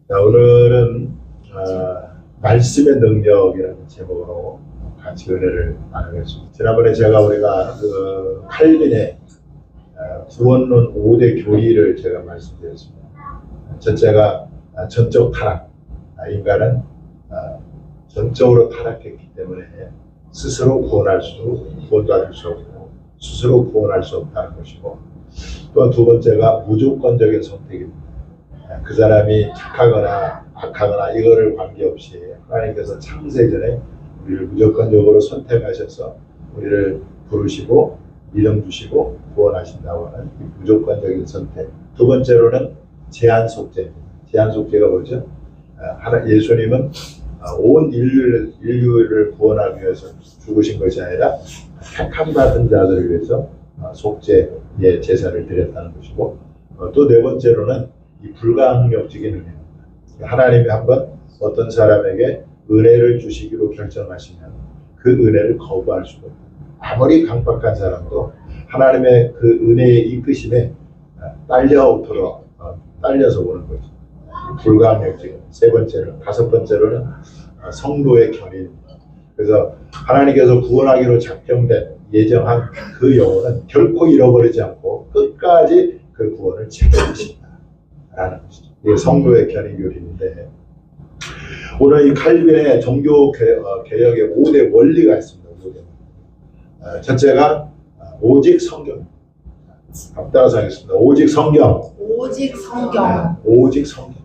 자, 오늘은 말씀의 능력이라는 제목으로 같이 은혜를 나누겠습니다. 지난번에 우리가 그 칼빈의 구원론 5대 교리를 제가 말씀드렸습니다. 첫째가 전적 타락. 인간은 전적으로 타락했기 때문에 스스로 구원받을 수 없고 스스로 구원할 수 없다는 것이고, 또 두 번째가 무조건적인 선택입니다. 그 사람이 착하거나 악하거나 이거를 관계없이 하나님께서 창세전에 우리를 무조건적으로 선택하셔서 우리를 부르시고 믿음 주시고 구원하신다고 하는 무조건적인 선택. 두 번째로는 제한 속죄입니다. 제한 속죄가 뭐죠? 예수님은 온 인류를 구원하기 위해서 죽으신 것이 아니라 택함 받은 자들을 위해서 속죄의 제사를 드렸다는 것이고, 또 네 번째로는 이 불가항력적인 은혜입니다. 하나님이 한번 어떤 사람에게 은혜를 주시기로 결정하시면 그 은혜를 거부할 수가 없다. 아무리 강박한 사람도 하나님의 그 은혜의 이끄심에 딸려서 오는 거죠. 불가항력적인. 세 번째로, 다섯 번째로는 성도의 견인입니다. 그래서 하나님께서 구원하기로 작정된 예정한 그 영혼은 결코 잃어버리지 않고 끝까지 그 구원을 책임지신다 라는 것이죠. 이게 성도의 견인 교리인데, 오늘 이 칼빈의 종교 개혁의 5대 원리가 있습니다. 첫째가 오직 성경. 따라서 하겠습니다. 오직 성경. 오직 성경. 오직 성경.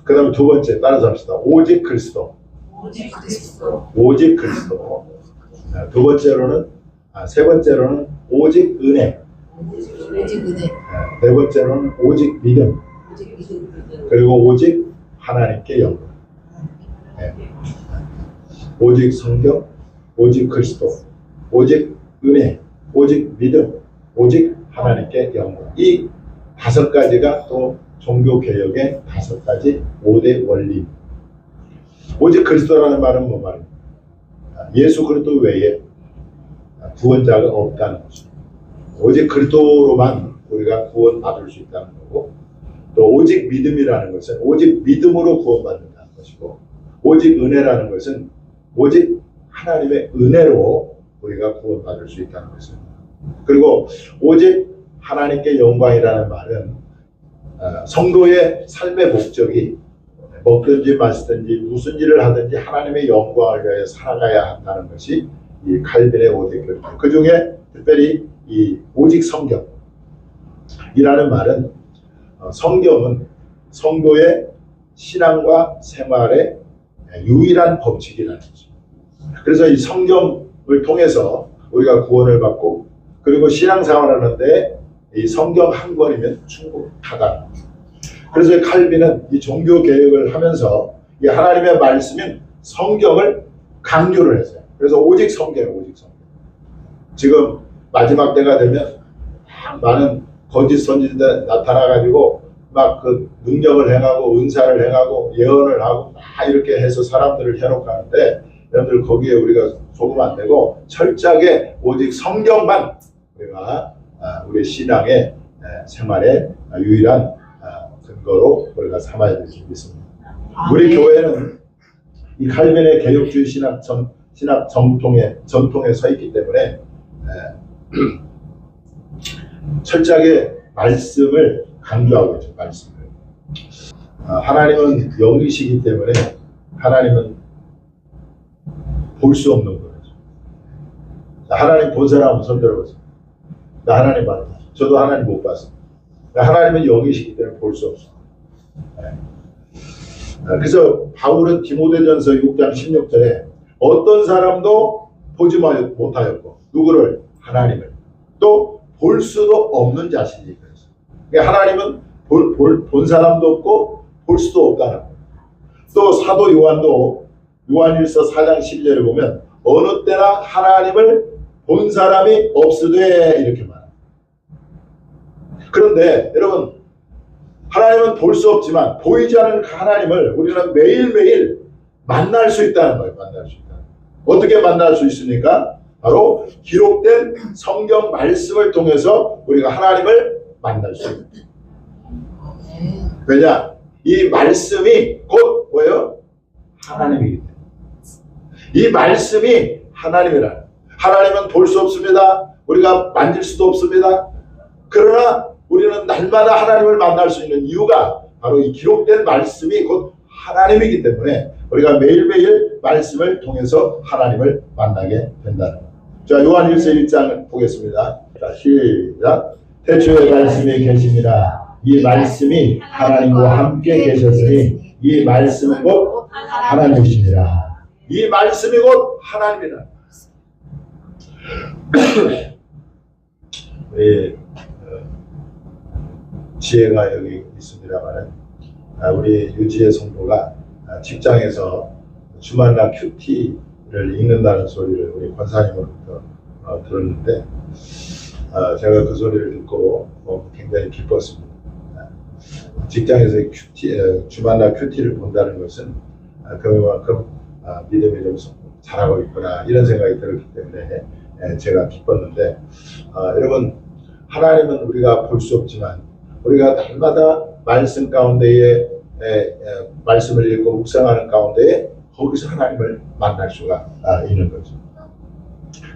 그 다음에 두 번째 따라서 합시다. 오직 그리스도. 오직 그리스도. 오직 그리스도. 세 번째로는 오직 은혜. 오직 은혜. 네 번째로는 오직 믿음. 오직 믿음. 그리고 오직 하나님께 영광. 오직 성경, 오직 그리스도, 오직 은혜, 오직 믿음, 오직 하나님께 영광. 이 다섯 가지가 또 종교 개혁의 다섯 가지 5대 원리. 오직 그리스도라는 말은 뭐 말입니까? 예수 그리스도 외에 구원자가 없다는 것입니다. 오직 그리스도로만 우리가 구원받을 수 있다는 거고, 또 오직 믿음이라는 것은 오직 믿음으로 구원받는다는 것이고, 오직 은혜라는 것은 오직 하나님의 은혜로 우리가 구원받을 수 있다는 것입니다. 그리고 오직 하나님께 영광이라는 말은 성도의 삶의 목적이 먹든지 마시든지 무슨 일을 하든지 하나님의 영광을 위하여 살아가야 한다는 것이 이 칼빈의 5대 교리입니다. 그 중에 특별히 이 오직 성경이라는 말은 성경은 성도의 신앙과 생활의 유일한 법칙이라는 거죠. 그래서 이 성경을 통해서 우리가 구원을 받고, 그리고 신앙생활을 하는데 이 성경 한 권이면 충분하다. 그래서 칼빈은 이 종교 개혁을 하면서 이 하나님의 말씀인 성경을 강조를 했어요. 그래서 오직 성경, 오직 성경. 지금 마지막 때가 되면 많은 거짓 선지자들 나타나가지고 막 그 능력을 행하고 은사를 행하고 예언을 하고 다 이렇게 해서 사람들을 해놓고 하는데, 여러분들 거기에 우리가 속으면 안 되고 철저하게 오직 성경만 우리가 우리 신앙의 생활의 유일한 근거로 우리가 삼아야 될 수 있습니다. 우리 교회는 이 칼빈의 개혁주의 신학 전통에 서 있기 때문에 철저하게 말씀을 강조하고 있죠. 말씀을. 하나님은 영이시기 때문에 하나님은 볼 수 없는 거죠. 하나님 본 사람은 손 들어보세요. 나 하나님 봤다. 저도 하나님 못 봤습니다. 하나님은 영이시기 때문에 볼 수 없습니다. 그래서 바울은 디모데전서 6장 16절에 어떤 사람도 보지 못하였고, 누구를? 하나님을. 또 볼 수도 없는 자신이. 그러니까 하나님은 본 사람도 없고 볼 수도 없다는 거예요. 또 사도 요한도 요한일서 4장 12절에 보면 어느 때나 하나님을 본 사람이 없으되 이렇게 말합니다. 그런데 여러분, 하나님은 볼 수 없지만 보이지 않는 그 하나님을 우리는 매일매일 만날 수 있다는 거예요. 만날 수 있다. 어떻게 만날 수 있습니까? 바로 기록된 성경 말씀을 통해서 우리가 하나님을 만날 수 있다. 왜냐? 이 말씀이 곧 뭐예요? 하나님이기 때문에. 이 말씀이 하나님이라. 하나님은 볼 수 없습니다. 우리가 만질 수도 없습니다. 그러나 우리는 날마다 하나님을 만날 수 있는 이유가 바로 이 기록된 말씀이 곧 하나님이기 때문에 우리가 매일매일 말씀을 통해서 하나님을 만나게 된다는 것. 자, 요한일서 1장 보겠습니다. 자, 시작. 태초에 말씀이 계시니라. 이 말씀이 하나님과 함께 계셨으니 이 말씀은 곧 하나님이시니라. 이 말씀이 곧 하나님이라. 지혜가 여기 있습니다만은 우리 유지의 성도가 직장에서 주말날 큐티를 읽는다는 소리를 우리 권사님으로부터 들었는데 제가 그 소리를 듣고 굉장히 기뻤습니다. 직장에서 주말날 큐티를 본다는 것은 그만큼 믿음이 좀 잘하고 있구나 이런 생각이 들었기 때문에 제가 기뻤는데 여러분 하나님은 우리가 볼 수 없지만 우리가 날마다 말씀 가운데에 말씀을 읽고 묵상하는 가운데에 거기서 하나님을 만날 수가 있는 거죠.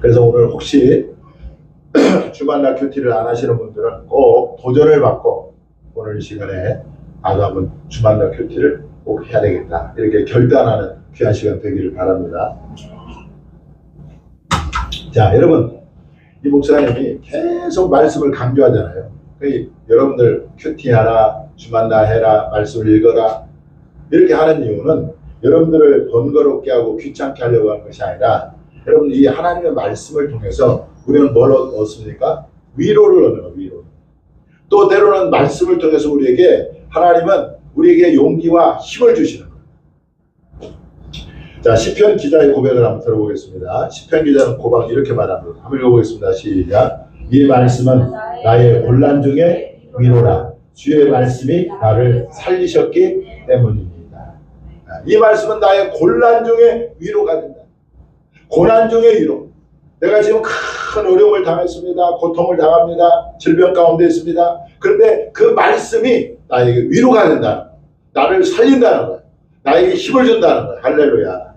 그래서 오늘 혹시 주말날 큐티를 안 하시는 분들은 꼭 도전을 받고 오늘 이 시간에 나도 한번 주말날 큐티를 꼭 해야 되겠다 이렇게 결단하는 귀한 시간 되기를 바랍니다. 자, 여러분 이 목사님이 계속 말씀을 강조하잖아요. 여러분들 큐티하라, 주만나 해라, 말씀을 읽어라 이렇게 하는 이유는 여러분들을 번거롭게 하고 귀찮게 하려고 하는 것이 아니라 여러분 이 하나님의 말씀을 통해서 우리는 뭘 얻습니까? 위로를 얻는 거예요. 위로. 또 때로는 말씀을 통해서 우리에게 하나님은 우리에게 용기와 힘을 주시는 거예요. 자, 시편 기자의 고백을 한번 들어보겠습니다. 시편 기자는 고백 이렇게 말합니다. 한번 읽어보겠습니다. 시작. 이 말씀은 나의 곤란 중에 위로라. 주의 말씀이 나를 살리셨기 때문입니다. 이 말씀은 나의 곤란 중에 위로가 된다. 고난 중에 위로. 내가 지금 큰 어려움을 당했습니다. 고통을 당합니다. 질병 가운데 있습니다. 그런데 그 말씀이 나에게 위로가 된다. 나를 살린다는 거야. 나에게 힘을 준다는 거야. 할렐루야.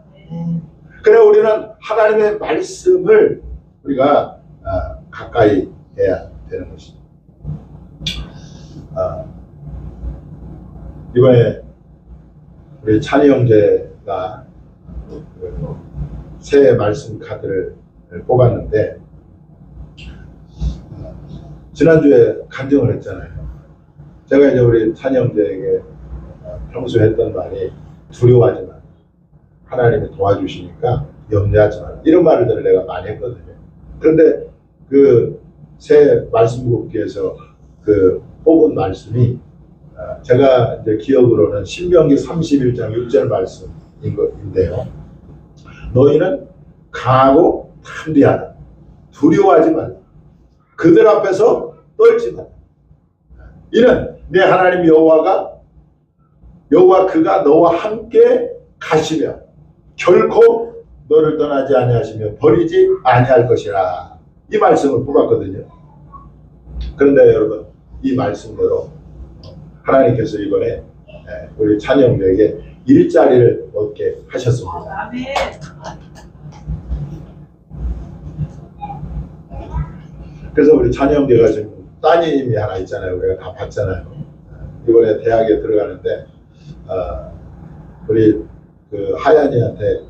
그래 우리는 하나님의 말씀을 우리가 가까이 해야 되는 것이죠. 이번에 우리 찬이 형제가 새 말씀 카드를 뽑았는데 지난주에 간증을 했잖아요. 제가 이제 우리 찬이 형제에게 평소에 했던 말이 두려워하지 마. 하나님이 도와주시니까 염려하지 마라. 이런 말을 내가 많이 했거든요. 그런데 그 새 말씀 굽기에서 그 뽑은 말씀이 제가 이제 기억으로는 신명기 31장 6절 말씀인 것인데요. 너희는 강하고 담대하라. 두려워하지 말라. 그들 앞에서 떨지 마라. 이는 내 하나님 여호와 그가 너와 함께 가시며 결코 너를 떠나지 아니하시며 버리지 아니할 것이라. 이 말씀을 뽑았거든요. 그런데 여러분 이 말씀대로 하나님께서 이번에 우리 찬영들에게 일자리를 얻게 하셨습니다. 그래서 우리 찬영제가 지금 따님이 하나 있잖아요. 우리가 다 봤잖아요. 이번에 대학에 들어가는데 우리 그 하얀이한테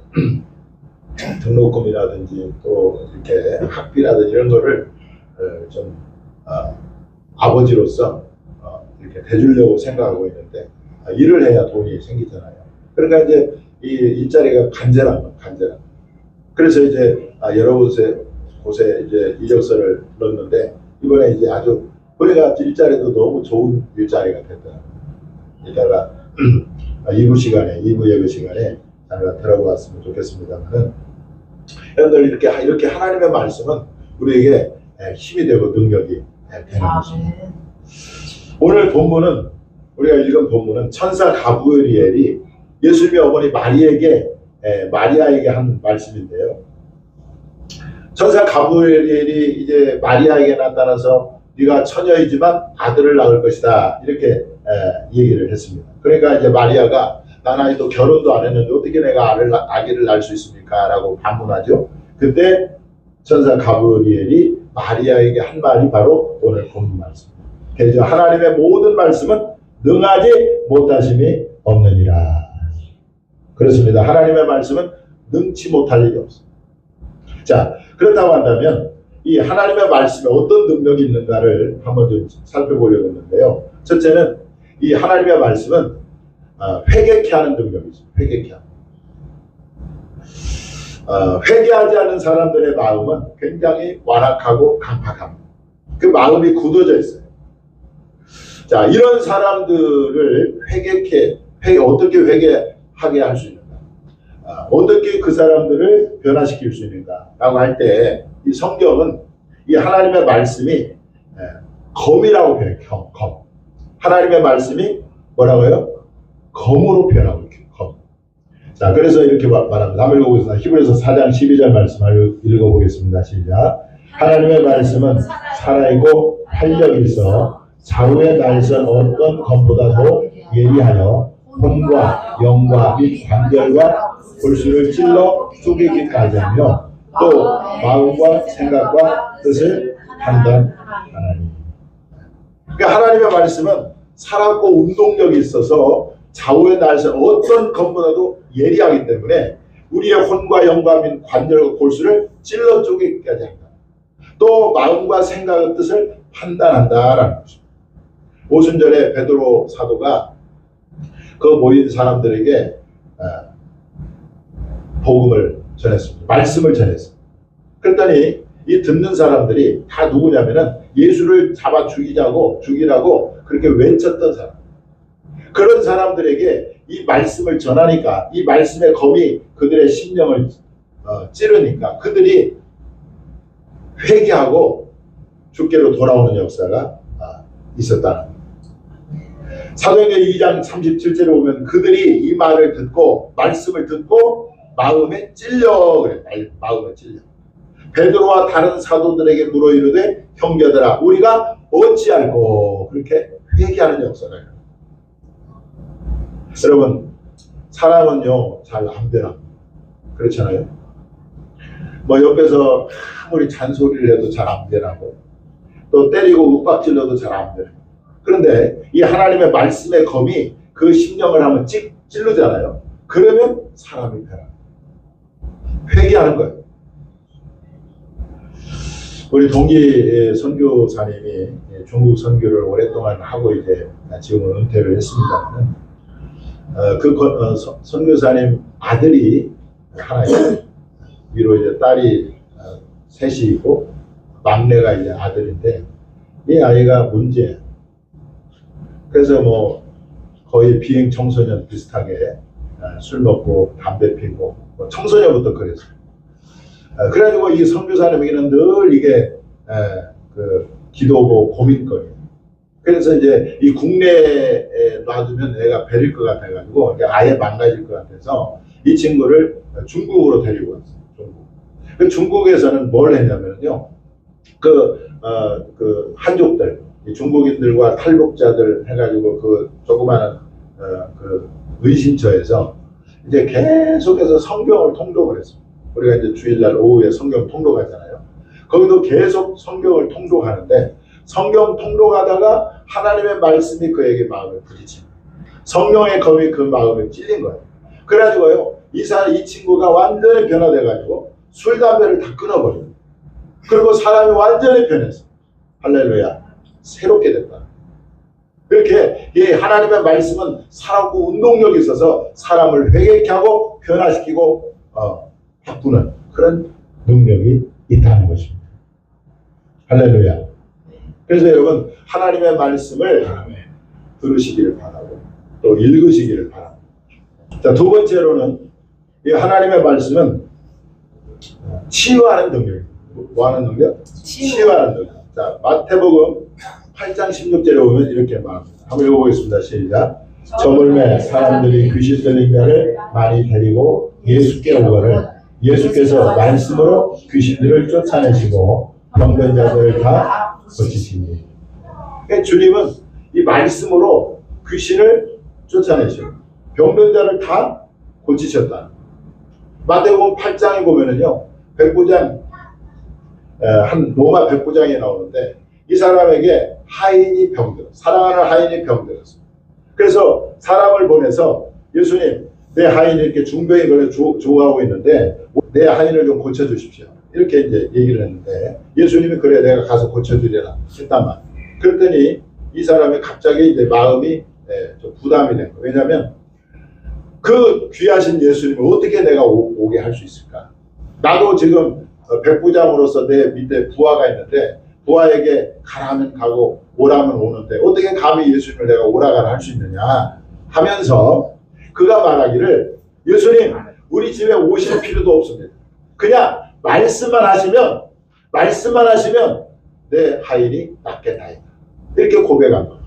등록금이라든지 또 이렇게 학비라든지 이런 거를 좀 아버지로서 이렇게 대주려고 생각하고 있는데 일을 해야 돈이 생기잖아요. 그러니까 이제 이 일자리가 간절한 거, 간절한. 그래서 이제 여러 곳에 이제 이력서를 넣었는데 이번에 이제 아주 우리가 일자리도 너무 좋은 일자리가 됐다. 이따가 2부 예배 시간에 제가 들어보았으면 좋겠습니다만은 여러분들 이렇게 하나님의 말씀은 우리에게 힘이 되고 능력이 되는 것입니다. 오늘 본문은 우리가 읽은 본문은 천사 가브리엘이 예수님의 어머니 마리아에게 한 말씀인데요. 천사 가브리엘이 이제 마리아에게 나타나서 네가 처녀이지만 아들을 낳을 것이다 이렇게 얘기를 했습니다. 그러니까 이제 마리아가 난 아직도 결혼도 안 했는데 어떻게 내가 아기를 낳을 수 있습니까? 라고 반문하죠. 그때 천사 가브리엘이 마리아에게 한 말이 바로 오늘 본문 말씀입니다. 그래서 하나님의 모든 말씀은 능하지 못하심이 없느니라. 그렇습니다. 하나님의 말씀은 능치 못할 일이 없습니다. 자, 그렇다고 한다면 이 하나님의 말씀에 어떤 능력이 있는가를 한번 좀 살펴보려고 했는데요. 첫째는 이 하나님의 말씀은 회개케 하는 능력이 있습니다. 회개케 하는. 회개하지 않는 사람들의 마음은 굉장히 완악하고 강팍합니다. 그 마음이 굳어져 있어요. 자, 이런 사람들을 어떻게 회개하게 할 수 있는가? 어떻게 그 사람들을 변화시킬 수 있는가? 라고 할 때 이 성경은 이 하나님의 말씀이 검이라고 표현해요. 검. 하나님의 말씀이 뭐라고요? 검으로 표현하고 있어요. 검. 자, 그래서 이렇게 말합니다. 한번 읽어보겠습니다. 히브리서 4장 12절 말씀을 읽어보겠습니다. 시작. 하나님의 말씀은 살아있고 활력이 있어 좌우의 날선 어떤 검보다도 예리하여 혼과 영과 및 관절과 골수를 찔러 쪼개기까지 하며 또 마음과 생각과 뜻을 판단하나니. 그러니까 하나님의 말씀은 살았고 운동력이 있어서 좌우의 날선 어떤 검보다도 예리하기 때문에 우리의 혼과 영과 및 관절과 골수를 찔러 쪼개기까지 한다. 또 마음과 생각의 뜻을 판단한다라는 것입니다. 오순절에 베드로 사도가 그 모인 사람들에게 복음을 전했습니다. 말씀을 전했습니다. 그랬더니 이 듣는 사람들이 다 누구냐면은 예수를 잡아 죽이라고 그렇게 외쳤던 사람. 그런 사람들에게 이 말씀을 전하니까 이 말씀의 검이 그들의 심령을 찌르니까 그들이 회개하고 주께로 돌아오는 역사가 있었다는. 사도행전 2장 37절에 보면 그들이 이 말을 듣고 말씀을 듣고 마음에 찔려 그래. 마음에 찔려. 베드로와 다른 사도들에게 물어 이르되 형제들아 우리가 어찌할꼬 그렇게 회개하는 역사가 있어요. 여러분 사람은요 잘 안 변합니다. 그렇잖아요. 뭐 옆에서 아무리 잔소리를 해도 잘 안 변하고 또 때리고 윽박질러도 잘 안 변해요. 그런데 이 하나님의 말씀의 검이 그 심령을 한번 찔르잖아요. 그러면 사람이 변합니다. 회개하는 거예요. 우리 동기 선교사님이 중국 선교를 오랫동안 하고 이제 지금은 은퇴를 했습니다만 선교사님 아들이 하나 있어요. 위로 이제 딸이 셋이 있고 막내가 이제 아들인데 이 아이가 문제예요. 그래서 뭐 거의 비행 청소년 비슷하게 술 먹고 담배 피고 뭐 청소년부터 그랬어요. 그래가지고 이 선교사님에게는 늘 이게 그 기도고 고민거리예요. 그래서 이제 이 국내에 놔두면 애가 베릴 것 같아가지고 아예 망가질 것 같아서 이 친구를 중국으로 데리고 왔어요. 중국에서는 뭘 했냐면요, 그 한족들, 중국인들과 탈북자들 해가지고 그 조그마한 그 의신처에서 이제 계속해서 성경을 통독을 했습니다. 우리가 이제 주일날 오후에 성경 통독하잖아요. 거기도 계속 성경을 통독하는데 성경 통독하다가 하나님의 말씀이 그에게 마음에 부딪힙니다. 성령의 검이 그 마음에 찔린 거예요. 그래가지고요, 이 친구가 완전히 변화돼가지고 술, 담배를 다 끊어버려요. 그리고 사람이 완전히 변했어. 할렐루야. 새롭게 됐다. 그렇게 이 하나님의 말씀은 살았고 운동력이 있어서 사람을 회개케 하고 변화시키고 바꾸는 그런 능력이 있다는 것입니다. 할렐루야. 그래서 여러분 하나님의 말씀을 들으시기를 바라고 또 읽으시기를 바랍니다. 자, 두 번째로는 이 하나님의 말씀은 치유하는 능력입니다. 뭐 하는 능력? 치유하는 능력. 자, 마태복음 8장 16절에 보면 이렇게 말합니다. 한번 읽어보겠습니다. 시작. 저물매 사람들이 귀신 들린 자를 많이 데리고 예수께 오거늘 예수께서 말씀으로 귀신들을 쫓아내시고 병든 자들을 다 고치시니. 그러니까 주님은 이 말씀으로 귀신을 쫓아내시고 병든 자를 다 고치셨다. 마태복음 8장에 보면은요, 백부장, 한 로마 백부장이 나오는데 이 사람에게 하인이 병들어, 사랑하는 하인이 병들었어. 그래서 사람을 보내서 예수님, 내 하인이 이렇게 중병에 걸려 죽어가고 있는데 내 하인을 좀 고쳐주십시오. 이렇게 이제 얘기를 했는데 예수님이 그래 내가 가서 고쳐주리라 했단 말. 그랬더니 이 사람이 갑자기 이제 마음이 좀 부담이 된 거예요. 왜냐하면 그 귀하신 예수님을 어떻게 내가 오게 할 수 있을까? 나도 지금 백부장으로서 내 밑에 부하가 있는데 부하에게 가라면 가고 오라면 오는데 어떻게 감히 예수님을 내가 오라가라 할 수 있느냐 하면서 그가 말하기를 예수님 우리 집에 오실 필요도 없습니다. 그냥 말씀만 하시면 내 하인이 낫겠나이다. 이렇게 고백한 거예요.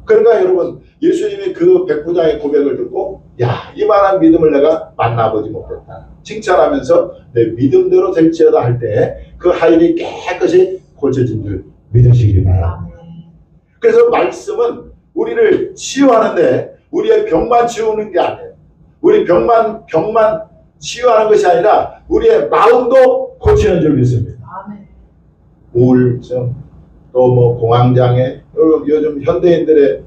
그러니까 여러분 예수님이 그 백부장의 고백을 듣고 야 이만한 믿음을 내가 만나보지 못했다. 칭찬하면서 내 믿음대로 될지어다 할 때 그 하인이 깨끗이 고쳐진 줄 믿으시기 바랍니다. 그래서 말씀은 우리를 치유하는데 우리의 병만 치우는 게 아니에요. 우리 병만 치유하는 것이 아니라 우리의 마음도 고치는 줄 믿습니다. 우울증 또 뭐 공황장애 요즘 현대인들의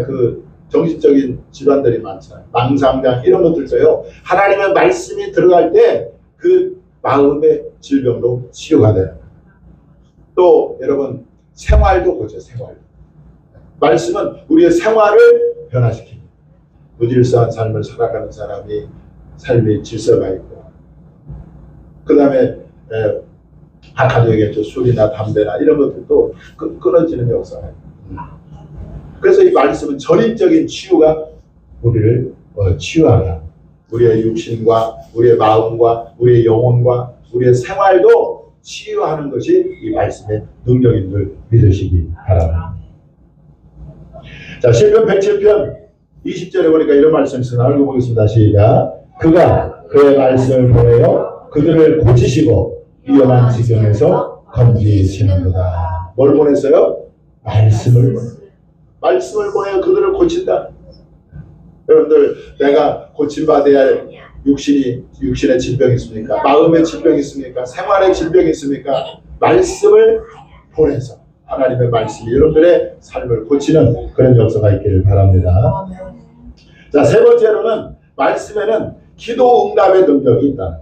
그 정신적인 질환들이 많잖아요. 망상장 이런 것들도요. 하나님의 말씀이 들어갈 때 그 마음의 질병도 치유가 돼요. 또 여러분 생활도 고쳐요. 생활. 말씀은 우리의 생활을 변화시킵니다. 무질서한 삶을 살아가는 사람이 삶의 질서가 있고 그 다음에 아까도 얘기했죠. 술이나 담배나 이런 것들도 끊어지는 역사예요. 그래서 이 말씀은 전인적인 치유가 우리를 치유하라. 우리의 육신과 우리의 마음과 우리의 영혼과 우리의 생활도 치유하는 것이 이 말씀의 능력인 줄 믿으시기 바랍니다. 자, 시편 107편 20절에 보니까 이런 말씀이 있으나 읽어보겠습니다. 시작. 그가 그의 말씀을 보내어 그들을 고치시고 위험한 지경에서 건지시는도다. 뭘 보냈어요? 말씀을 보내어 그들을 고친다. 여러분들 내가 고침받아야 할 육신의 질병이 있습니까? 마음의 질병이 있습니까? 생활의 질병이 있습니까? 말씀을 보내서 하나님의 말씀이 여러분들의 삶을 고치는 그런 역사가 있기를 바랍니다. 자, 세 번째로는 말씀에는 기도 응답의 능력이 있다.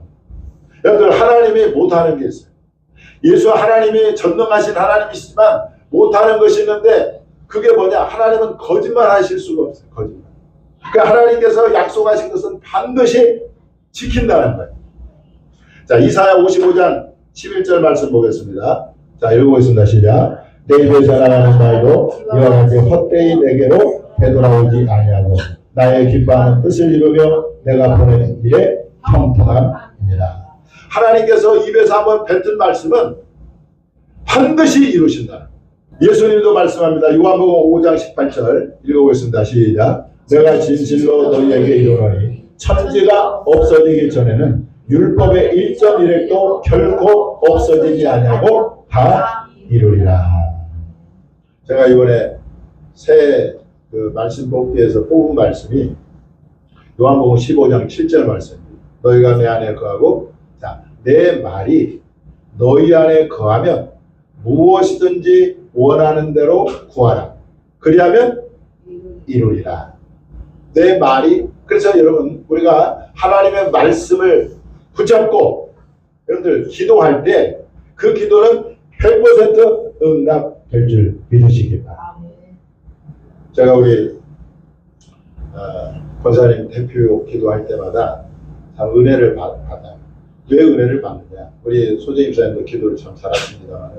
여러분들 하나님이 못하는 게 있어요. 예수 하나님이 전능하신 하나님이시지만 못하는 것이 있는데 그게 뭐냐? 하나님은 거짓말 하실 수가 없어요. 거짓말. 그러니까 하나님께서 약속하신 것은 반드시 지킨다는 거예요. 자, 이사야 55장 11절 말씀 보겠습니다. 자, 읽어보겠습니다. 시작. 내 입에 자라나는 말도 이와 같이 헛되이 내게로 되돌아오지 아니하고 나의 기뻐하는 뜻을 이루며 내가 보내는 길에 평탄함이니라. 하나님께서 입에서 한번 뱉은 말씀은 반드시 이루신다. 예수님도 말씀합니다. 요한복음 5장 18절 읽어보겠습니다. 시작. 내가 진실로 너희에게 이르노니 천지가 없어지기 전에는 율법의 1.1획도 결코 없어지지 아니하고 다 이루리라. 제가 이번에 새 그 말씀 뽑기에서 뽑은 말씀이 요한복음 15장 7절 말씀입니다. 너희가 내 안에 거하고 자, 내 말이 너희 안에 거하면 무엇이든지 원하는 대로 구하라. 그리하면 이루리라. 내 말이 그래서 여러분 우리가 하나님의 말씀을 붙잡고 여러분들 기도할 때 그 기도는 100% 응답될 줄 믿으시기 바랍니다. 제가 우리 권사님 대표 기도할 때마다 참 은혜를 받아요. 왜 은혜를 받느냐? 우리 소재 입사님도 기도를 참 잘하십니다만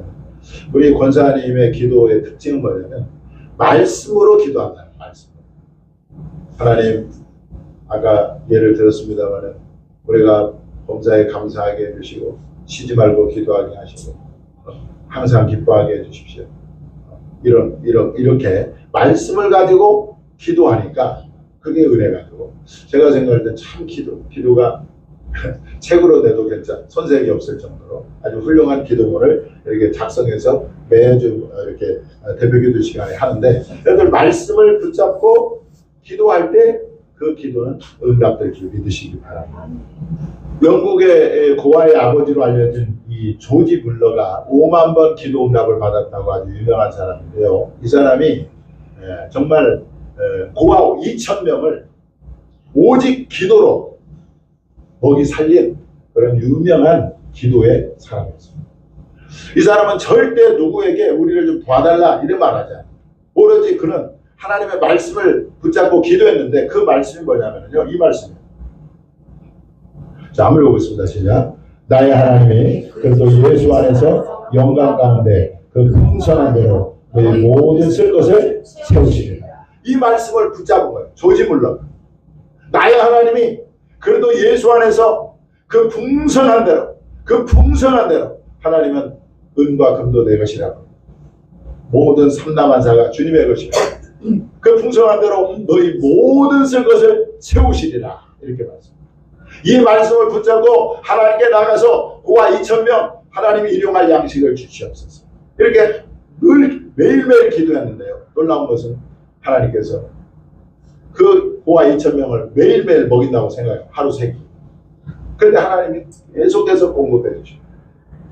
우리 권사님의 기도의 특징은 뭐냐면 말씀으로 기도한다는 말씀. 하나님 아까 예를 들었습니다만 우리가 범사에 감사하게 해주시고 쉬지 말고 기도하게 하시고 항상 기뻐하게 해주십시오. 이렇게 말씀을 가지고 기도하니까 그게 은혜가 되고 제가 생각할 때 참 기도가 책으로 내도 괜찮 손색이 없을 정도로 아주 훌륭한 기도문을 이렇게 작성해서 매주 이렇게 대표기도 시간에 하는데 여러분들 말씀을 붙잡고 기도할 때 그 기도는 응답될 줄 믿으시기 바랍니다. 영국의 고아의 아버지로 알려진 이 조지 물러가 5만 번 기도 응답을 받았다고 아주 유명한 사람인데요. 이 사람이 정말 고아 2,000명을 오직 기도로 먹이 살린 그런 유명한 기도의 사람이었습니다. 이 사람은 절대 누구에게 우리를 좀 도와달라 이런 말 하지 않아요. 오로지 그는 하나님의 말씀을 붙잡고 기도했는데 그 말씀이 뭐냐면요. 이 말씀이에요. 자, 한번 읽어보겠습니다. 시작. 나의 하나님이 그래도 예수 안에서 영광 가운데 그 풍성한 대로 너희 모든 쓸 것을 채우시리라. 이 말씀을 붙잡은 거예요. 조지 물러. 나의 하나님이 그래도 예수 안에서 그 풍성한 대로 하나님은 은과 금도 내 것이라고. 모든 삼남한사가 주님의 것이라. 그 풍성한 대로 너희 모든 쓸 것을 채우시리라. 이렇게 말씀합니다. 이 말씀을 붙잡고 하나님께 나가서 고아 2,000명 하나님이 일용할 양식을 주시옵소서. 이렇게 매일매일 기도했는데요. 놀라운 것은 하나님께서 그 고아 2,000명을 매일매일 먹인다고 생각해요. 하루 3끼. 그런데 하나님이 계속해서 공급해 주시고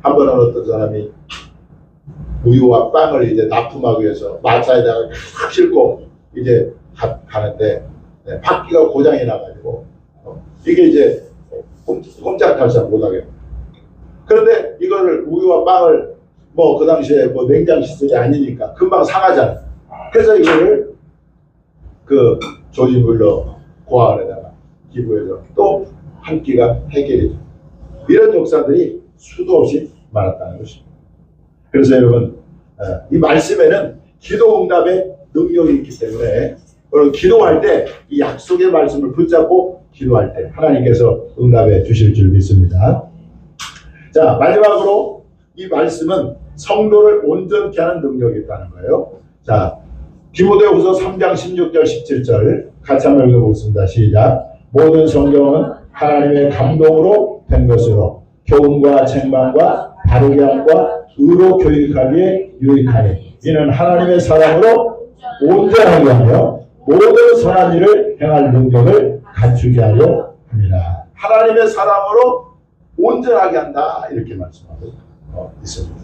한 번은 어떤 사람이 우유와 빵을 이제 납품하기 위해서 마차에다가 탁 싣고 이제 가는데 바퀴가 고장이 나가지고 이게 이제 꼼짝달싹 못하게. 그런데 이거를 우유와 빵을 뭐 그 당시에 뭐 냉장 시설이 아니니까 금방 상하잖아요. 그래서 이거를 그 조지 물러 고아원에다가 기부해서 또 한 끼가 해결이 돼요. 이런 역사들이 수도 없이 많았다는 것입니다. 그래서 여러분 이 말씀에는 기도 응답의 능력이 있기 때문에 여러분 기도할 때 이 약속의 말씀을 붙잡고 기도할 때 하나님께서 응답해 주실 줄 믿습니다. 자, 마지막으로 이 말씀은 성도를 온전케 하는 능력이 있다는 거예요. 자, 디모데후서 3장 16절 17절 같이 한번 읽어보겠습니다. 시작. 모든 성경은 하나님의 감동으로 된 것으로 교훈과 책망과 바르게 함과 의로 교육하기에 유익하니 이는 하나님의 사람으로 온전하게 하며 모든 선한 일을 행할 능력을 갖추게 하려 합니다. 하나님의 사람으로 온전하게 한다 이렇게 말씀하고 있습니다.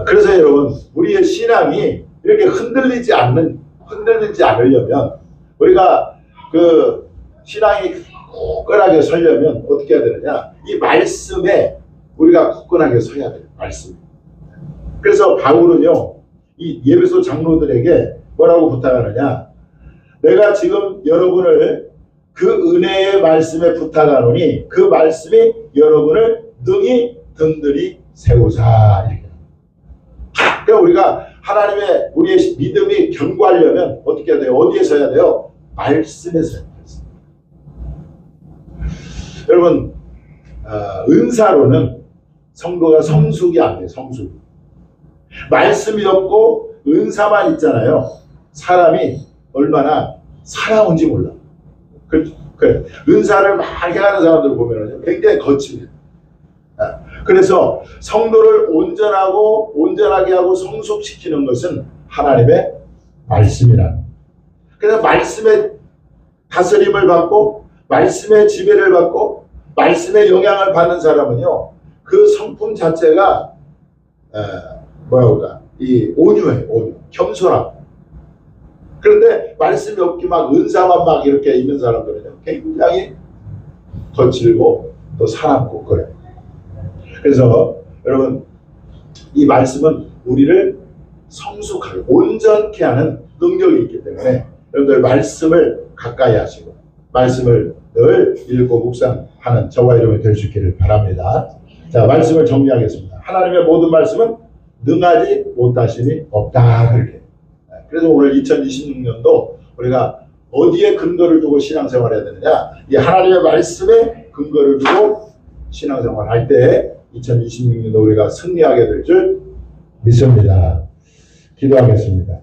그래서 여러분 우리의 신앙이 이렇게 흔들리지 않으려면 우리가 그 신앙이 굳건하게 서려면 어떻게 해야 되느냐? 이 말씀에 우리가 굳건하게 서야 돼요. 말씀. 그래서 바울은요, 이 예배소 장로들에게 뭐라고 부탁하느냐? 내가 지금 여러분을 그 은혜의 말씀에 부탁하노니 그 말씀이 여러분을 능히 든든히 세우사. 이렇게. 그러니까 우리가 하나님의 우리의 믿음이 견고하려면 어떻게 해야 돼요? 어디에 서야 돼요? 말씀에 서야 돼요. 여러분 은사로는 성도가 성숙이 안 돼요. 성숙. 말씀이 없고 은사만 있잖아요. 사람이 얼마나 살아온지 몰라. 그래. 은사를 많이 하는 사람들 보면 굉장히 거칩니다. 그래서 성도를 온전하게 하고 성숙시키는 것은 하나님의 말씀이라는. 그래서 말씀의 다스림을 받고 말씀의 지배를 받고 말씀의 영향을 받는 사람은요, 그 성품 자체가 이 온유해, 겸손하고. 그런데 말씀이 없기 막 은사만 막 이렇게 있는 사람들은요, 굉장히 거칠고 또 사납고 그래요. 그래서 여러분 이 말씀은 우리를 성숙하게 온전케 하는 능력이 있기 때문에 여러분들 말씀을 가까이 하시고 말씀을 늘 읽고 묵상하는 저와 여러분이 될 수 있기를 바랍니다. 자, 말씀을 정리하겠습니다. 하나님의 모든 말씀은 능하지 못하심이 없다. 그렇게. 그래서 오늘 2026년도 우리가 어디에 근거를 두고 신앙생활을 해야 되느냐? 이 하나님의 말씀에 근거를 두고 신앙생활을 할 때 2026년도 우리가 승리하게 될 줄 믿습니다. 기도하겠습니다.